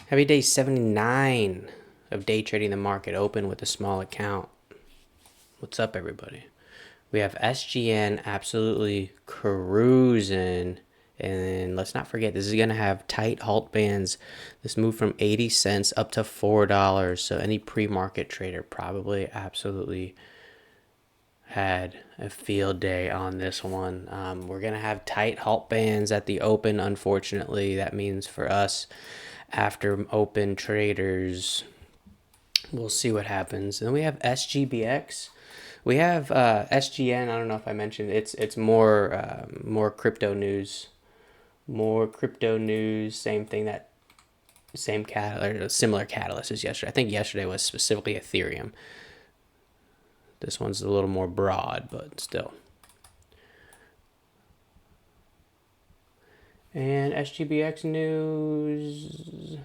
Happy day 79 of day trading the market open with a small account. What's up, everybody? We have SGN absolutely cruising. And let's not forget, this is going to have tight halt bands. This moved from 80 cents up to $4. So any pre-market trader probably absolutely had a field day on this one. We're going to have tight halt bands at the open, unfortunately. That means for us, after open traders, we'll see what happens. And then we have SGBX. We have SGN. I don't know if I mentioned it's more crypto news, more crypto news. Same thing, that same similar catalyst as yesterday. I think yesterday was specifically Ethereum. This one's a little more broad, but still. And SGBX news.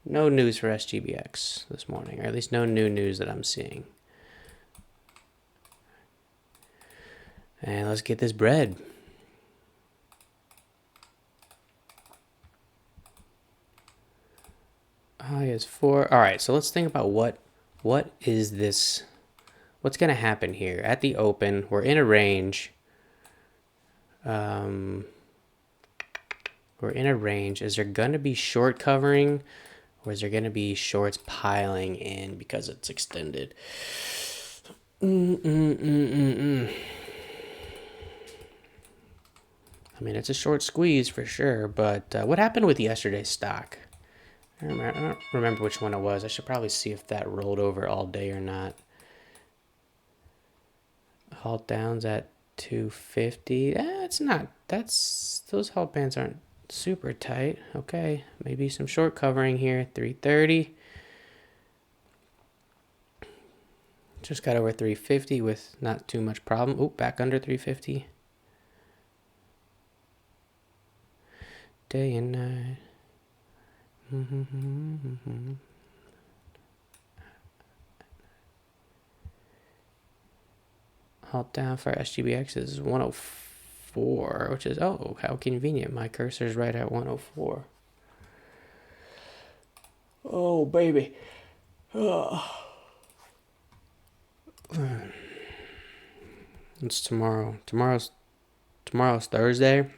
No news for SGBX this morning, or at least no new news that I'm seeing. And let's get this bread. Oh, yes, 4. All right, so let's think about what is this? What's going to happen here at the open? We're in a range. We're in a range. Is there going to be short covering, or is there going to be shorts piling in because it's extended? I mean, it's a short squeeze for sure, but what happened with yesterday's stock? I don't remember which one it was. I should probably see if that rolled over all day or not. Halt downs at 250. It's not. Those halt bands aren't super tight. Okay, maybe some short covering here. 330. Just got over 350 with not too much problem. Oh, back under 350. Day and night. Halt down for SGBX is 104, which is, oh, how convenient. My cursor's right at 104. Oh, baby. It's tomorrow. Tomorrow's Thursday.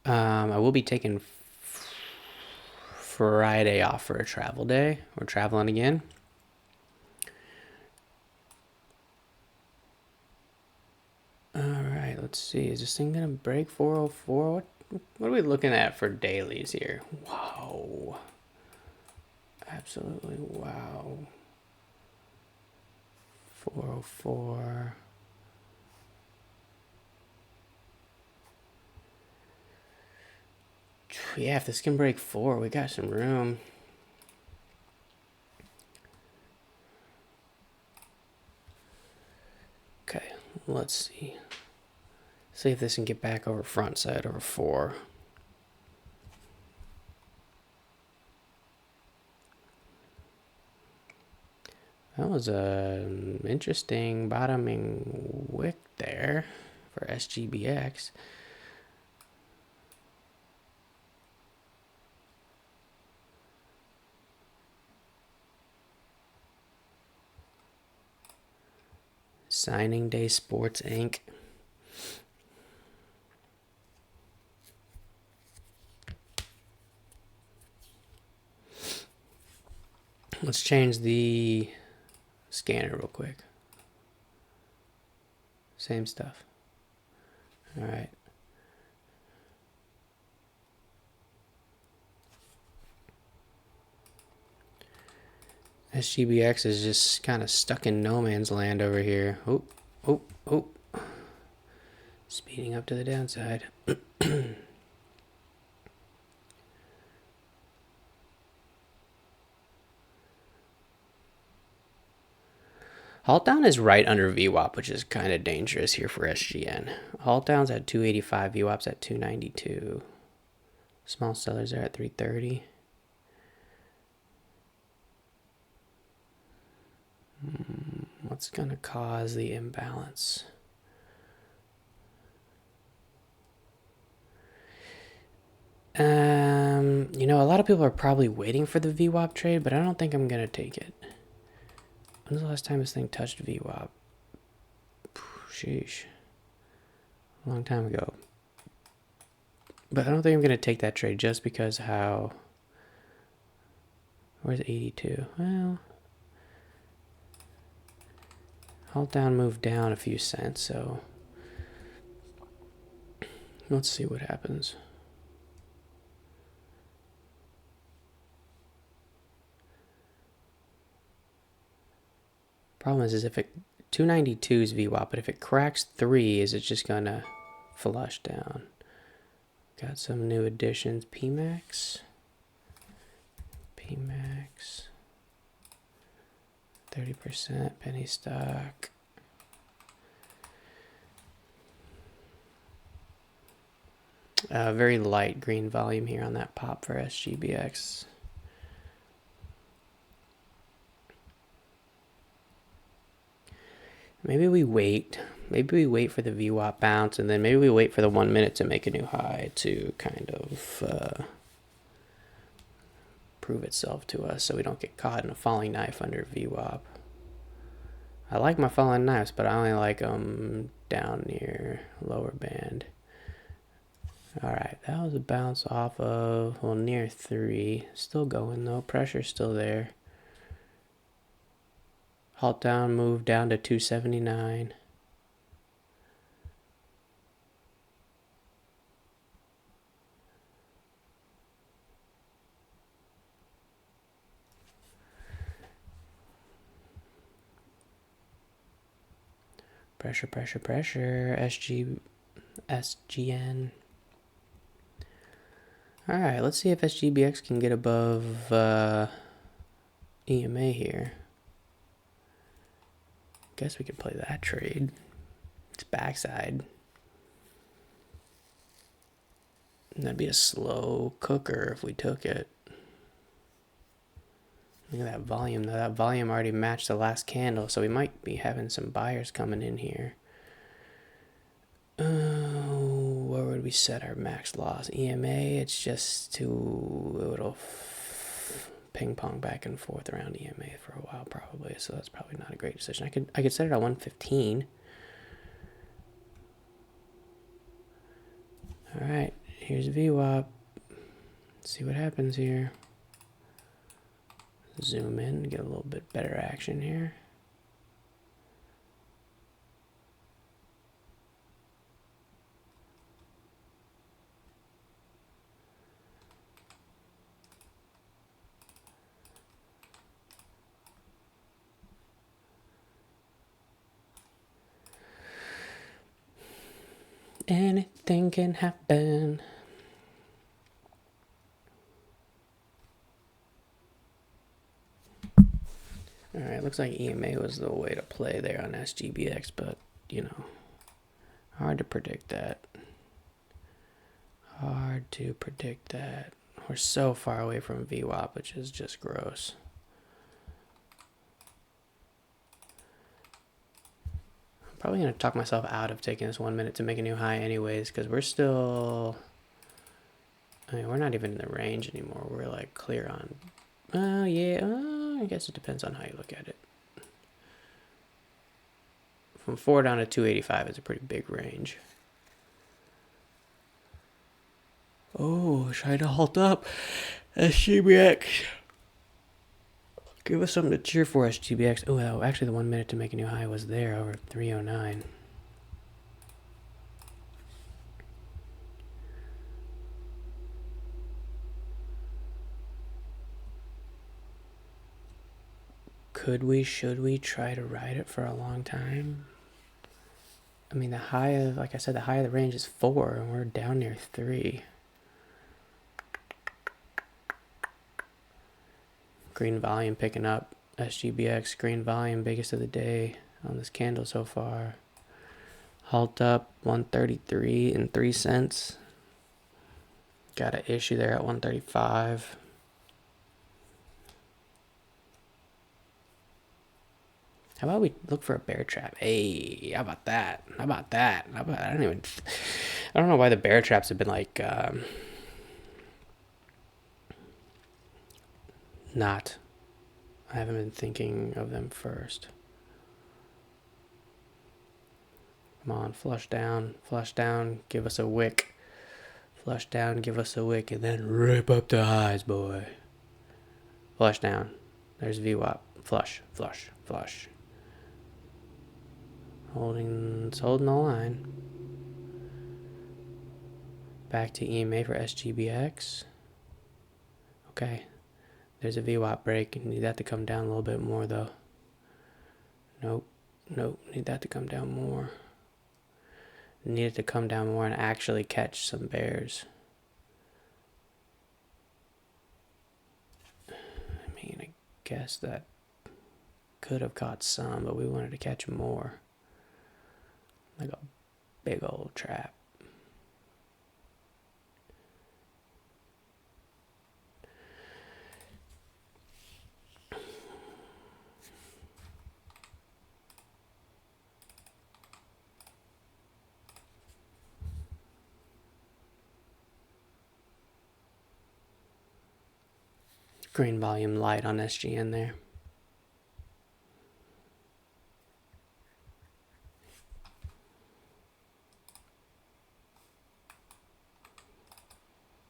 I will be taking Friday off for a travel day. We're traveling again. All right, let's see. Is this thing gonna break 404? What are we looking at for dailies here? Wow. Absolutely wow. 404. Yeah, if this can break 4, we got some room. Okay, let's see. See if this can get back over front side over 4. That was an interesting bottoming wick there for SGBX. Signing Day Sports Inc. Let's change the scanner real quick. Same stuff. All right. SGBX is just kind of stuck in no man's land over here. Oh. Speeding up to the downside. Halt down is right under VWAP, which is kind of dangerous here for SGN. Halt down's at 285, VWAP's at 292. Small sellers are at 330. What's going to cause the imbalance? lot of people are probably waiting for the VWAP trade, but I don't think I'm going to take it. When's the last time this thing touched VWAP? Sheesh. A long time ago. But I don't think I'm going to take that trade just because how... Where's 82? Well... Halt down, move down a few cents, so... Let's see what happens. Problem is if it 292 is VWAP, but if it cracks 3, is it just gonna flush down? Got some new additions. PMAX, 30% penny stock. Very light green volume here on that pop for SGBX. Maybe we wait. Maybe we wait for the VWAP bounce, and then maybe we wait for the 1 minute to make a new high to kind of prove itself to us so we don't get caught in a falling knife under VWAP. I like my falling knives, but I only like them down near lower band. Alright, that was a bounce off of, well, near 3. Still going though, pressure's still there. Halt down, move down to 279. Pressure, pressure, pressure. SGN. Alright, let's see if SGBX can get above EMA here. Guess we could play that trade. It's backside. And that'd be a slow cooker if we took it. Look at that volume though. That volume already matched the last candle, so we might be having some buyers coming in here. Where would we set our max loss? EMA, it's just too... It'll ping pong back and forth around EMA for a while probably, so that's probably not a great decision. I could set it at 115. Alright, here's VWAP. Let's see what happens here. Zoom in, get a little bit better action here. Anything can happen. Alright, looks like EMA was the way to play there on SGBX, but, you know, hard to predict that. Hard to predict that. We're so far away from VWAP, which is just gross. Probably going to talk myself out of taking this 1 minute to make a new high anyways, because we're still... I mean, we're not even in the range anymore. We're like clear on... I guess it depends on how you look at it. From 4 down to 285 is a pretty big range. Oh, trying to halt up. SGBX. Give us something to cheer for, SGBX. Oh, actually the 1 minute to make a new high was there over 309. Should we try to ride it for a long time? I mean, the high of, like I said, the high of the range is 4, and we're down near 3. Green volume picking up. SGBX, green volume, biggest of the day on this candle so far. Halt up, 133 and 3 cents. Got an issue there at 135. How about we look for a bear trap? Hey, how about that? How about that? I don't know why the bear traps have been like not. I haven't been thinking of them first. Come on, flush down, give us a wick. Flush down, give us a wick, and then rip up the highs, boy. Flush down. There's VWAP. Flush, flush, flush. It's holding the line. Back to EMA for SGBX. Okay. There's a VWAP break. Need that to come down a little bit more, though. Nope. Need that to come down more. Need it to come down more and actually catch some bears. I mean, I guess that could have caught some, but we wanted to catch more. Like a big old trap. Green volume light on SGN there.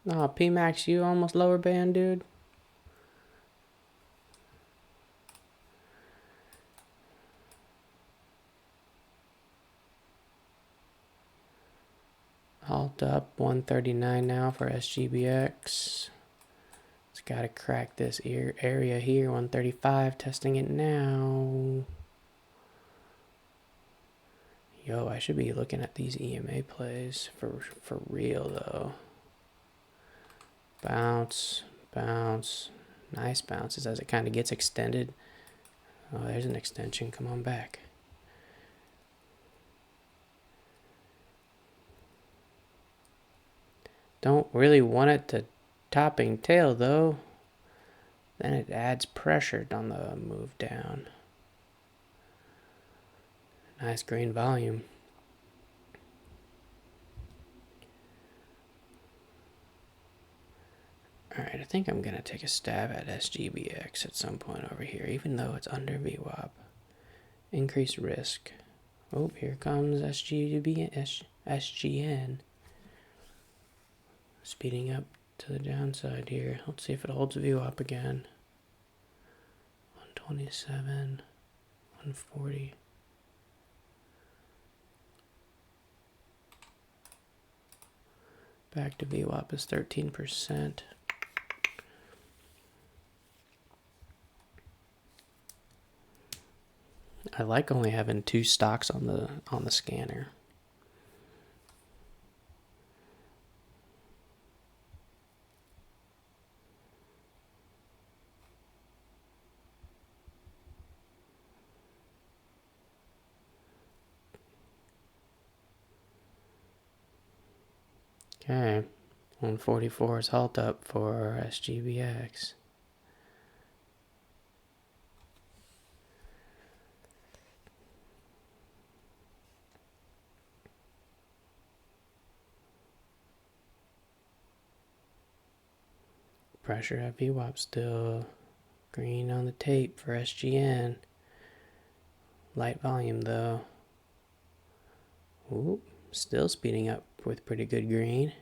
Oh, PMAX, you almost lower band, dude. Alt up 139 now for SGBX. It's got to crack this area here, 135, testing it now. Yo, I should be looking at these EMA plays for real, though. Bounce, bounce. Nice bounces as it kind of gets extended. Oh, there's an extension. Come on back. Don't really want it to topping tail, though. Then it adds pressure on the move down. Nice green volume. Alright, I think I'm going to take a stab at SGBX at some point over here, even though it's under VWAP. Increased risk. Oh, here comes SGN. Speeding up to the downside here. Let's see if it holds VWAP again. 127, 140. Back to VWAP is 13%. I like only having 2 stocks on the scanner. Okay, 144 is halt up for SGBX. Pressure at VWAP still. Green on the tape for SGN. Light volume though. Ooh, still speeding up with pretty good green.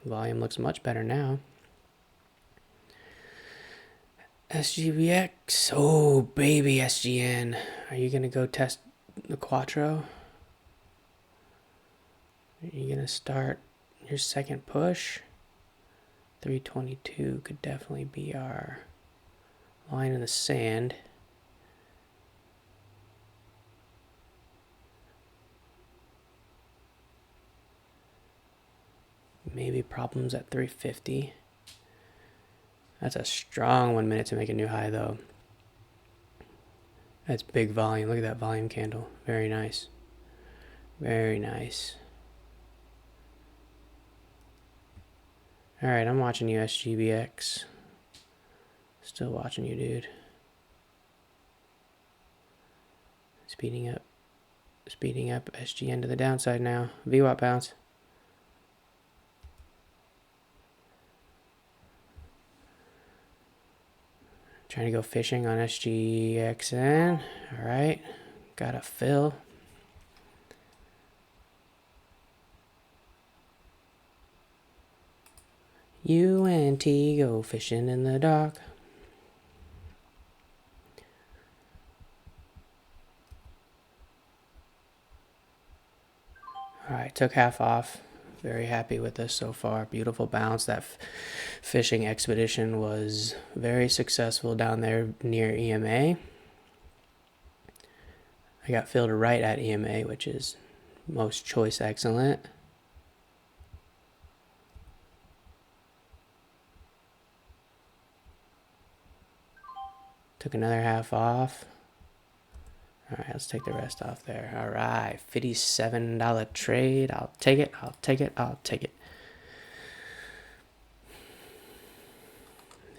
Volume looks much better now. SGBX. Oh, baby SGN. Are you going to go test the Quattro? Are you going to start your second push? 322 could definitely be our line in the sand. Maybe problems at 350. That's a strong 1 minute to make a new high, though. That's big volume. Look at that volume candle. Very nice. Very nice. Alright, I'm watching you, SGBX. Still watching you, dude. Speeding up. Speeding up. SGN to the downside now. VWAP bounce. Trying to go fishing on SGXN. All right. Got a fill. You and T go fishing in the dark. All right, took half off. Very happy with this so far. Beautiful bounce. That fishing expedition was very successful down there near EMA. I got filled right at EMA, which is most choice excellent. Took another half off. All right, let's take the rest off there. All right, $57 trade. I'll take it. I'll take it. I'll take it.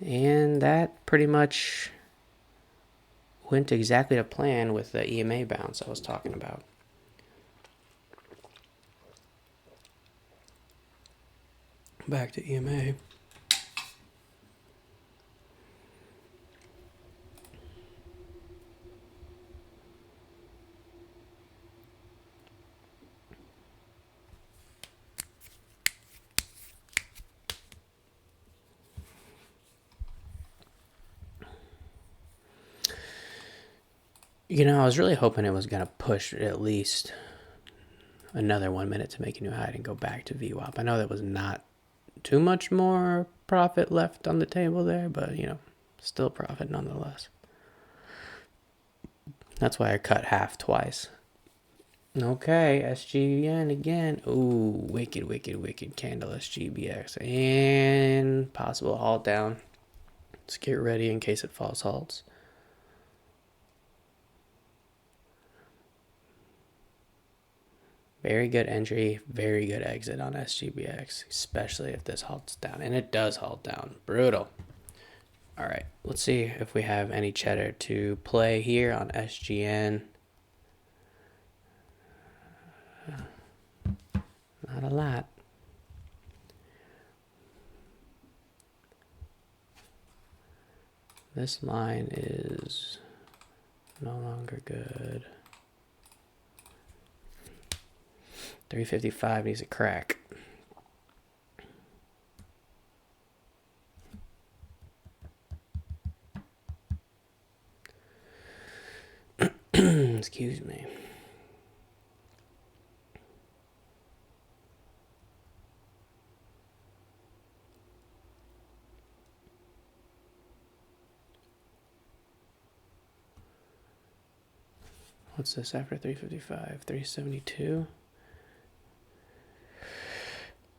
And that pretty much went exactly to plan with the EMA bounce I was talking about. Back to EMA. You know, I was really hoping it was going to push at least another 1 minute to make a new high and go back to VWAP. I know there was not too much more profit left on the table there, but, you know, still profit nonetheless. That's why I cut half twice. Okay, SGN again. Ooh, wicked, wicked, wicked candle SGBX. And possible halt down. Let's get ready in case it false halts. Very good entry, very good exit on SGBX, especially if this halts down. And it does halt down. Brutal. All right, let's see if we have any cheddar to play here on SGN. Not a lot. This line is no longer good. 355 needs a crack. Excuse me. What's this after 355? 372.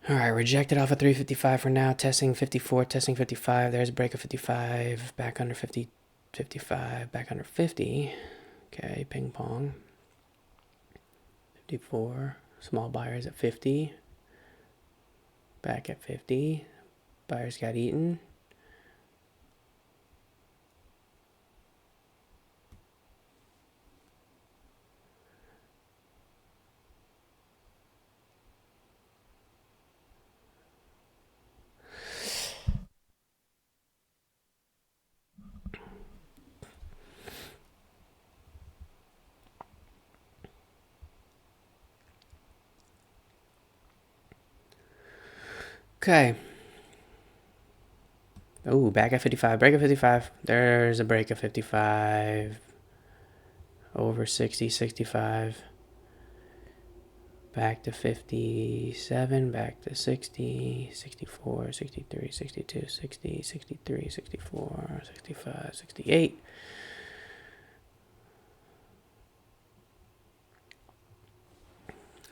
All right, rejected off of 355 for now. Testing 54, testing 55. There's a break of 55. Back under 50, 55. Back under 50. Okay, ping pong. 54. Small buyers at 50. Back at 50. Buyers got eaten. Okay. Oh, back at 55. Break of 55. There's a break of 55. Over 60, 65. Back to 57. Back to 60, 64, 63, 62, 60, 63, 64, 65, 68.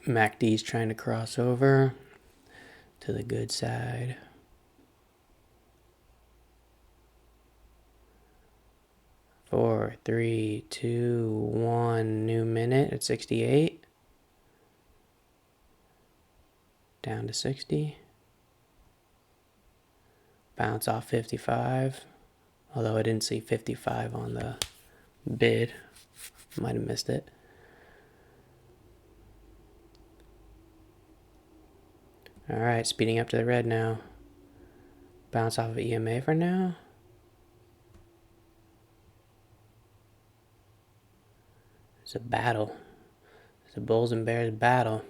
MACD's trying to cross over to the good side. Four, three, two, one. New minute at 68. Down to 60. Bounce off 55. Although I didn't see 55 on the bid. Might have missed it. Alright, speeding up to the red now. Bounce off of EMA for now. It's a battle. It's a bulls and bears battle.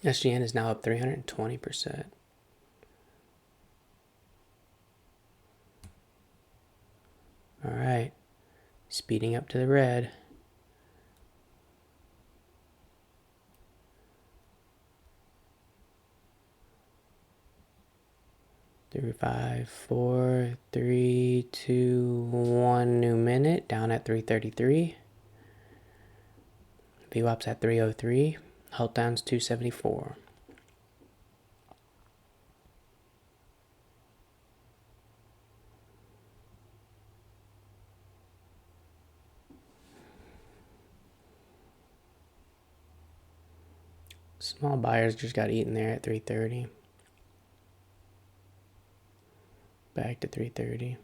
SGN is now up 320%. All right, speeding up to the red. Three, 5, 4, 3, 2, 1 new minute, down at 333. VWAP's at 303. Halt down's 274. Small buyers just got eaten there at 330. Back to 330.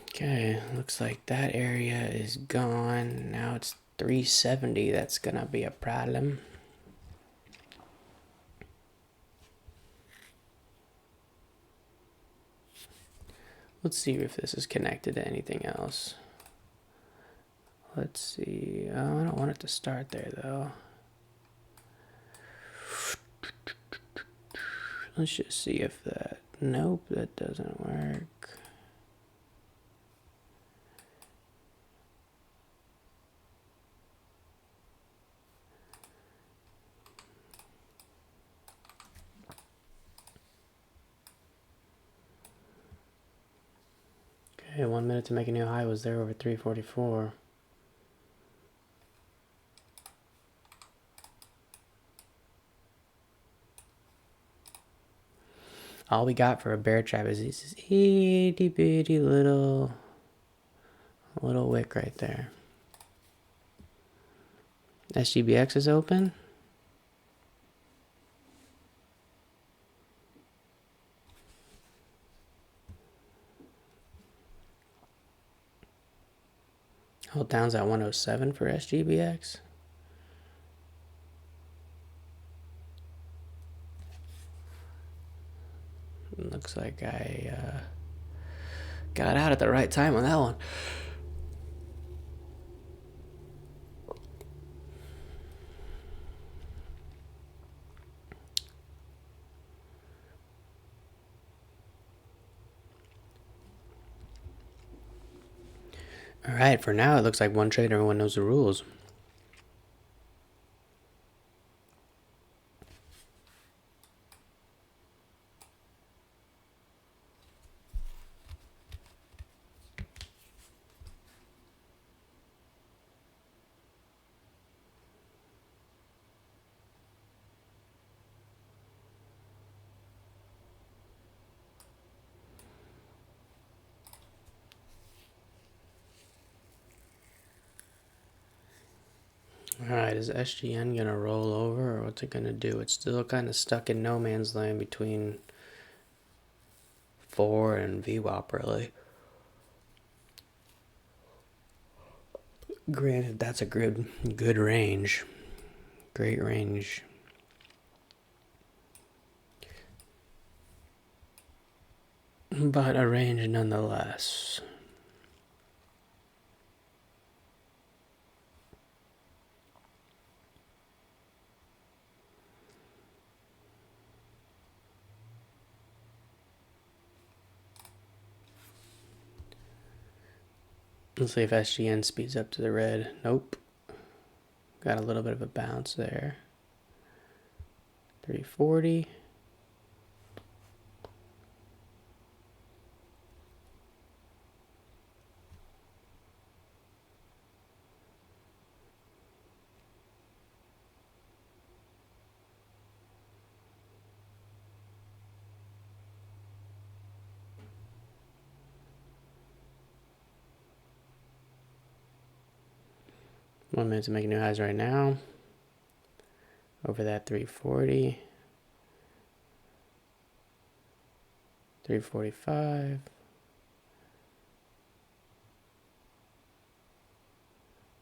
Okay, looks like that area is gone. Now it's 370. That's gonna be a problem. Let's see if this is connected to anything else. Let's see. Oh, I don't want it to start there though. Let's just see if that. Nope, that doesn't work. Okay, 1 minute to make a new high was there over 344. All we got for a bear trap is this itty bitty little wick right there. SGBX is open. Hold down's at 107 for SGBX. Looks like I got out at the right time on that one. All right, for now it looks like one trade, everyone knows the rules. Alright, is SGN gonna roll over or what's it gonna do? It's still kind of stuck in no man's land between 4 and VWAP, really. Granted, that's a good range. Great range. But a range nonetheless. Let's see if SGN speeds up to the red. Nope. Got a little bit of a bounce there. 340. One minute to make new highs right now. Over that 340. 345.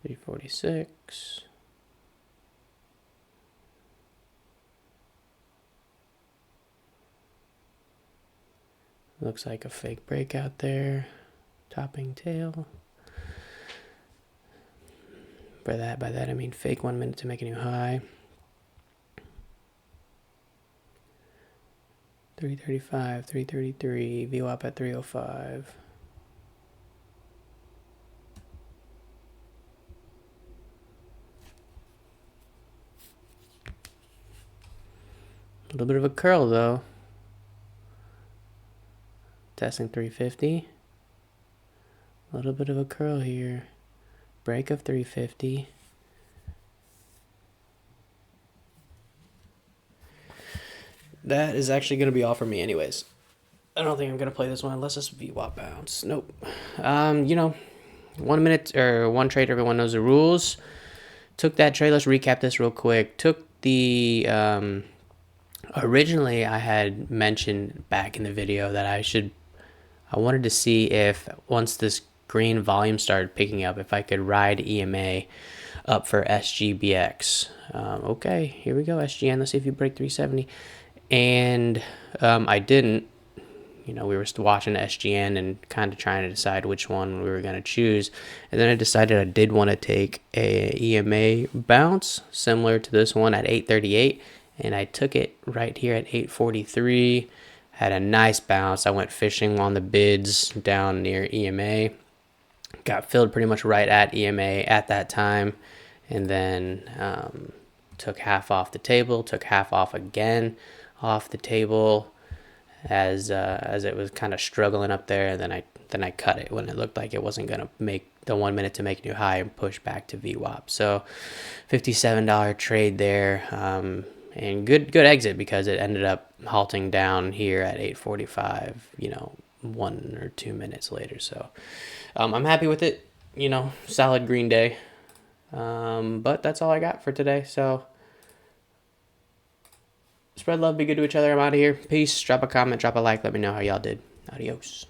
346. Looks like a fake breakout there. Topping tail. By that I mean fake 1 minute to make a new high. 335, 333, VWAP at 305. A little bit of a curl though. Testing 350. A little bit of a curl here. Break of 350. That is actually going to be all for me anyways. I don't think I'm going to play this one unless it's VWAP bounce. Nope. 1 minute or one trade, everyone knows the rules. Took that trade. Let's recap this real quick. Took the... originally, I had mentioned back in the video that I wanted to see if once this green volume started picking up, if I could ride EMA up for SGBX. Okay, here we go, SGN. Let's see if you break 370. And I didn't. We were watching SGN and kind of trying to decide which one we were going to choose. And then I decided I did want to take a EMA bounce similar to this one at 838. And I took it right here at 843. Had a nice bounce. I went fishing on the bids down near EMA. Got filled pretty much right at EMA at that time. And then took half off the table. Took half off again off the table as it was kind of struggling up there. And then I cut it when it looked like it wasn't going to make the 1 minute to make a new high and push back to VWAP. So $57 trade there. And good exit because it ended up halting down here at 845, 1 or 2 minutes later. So I'm happy with it, solid green day. But that's all I got for today. So spread love, be good to each other. I'm out of here. Peace. Drop a comment, drop a like. Let me know how y'all did. Adios.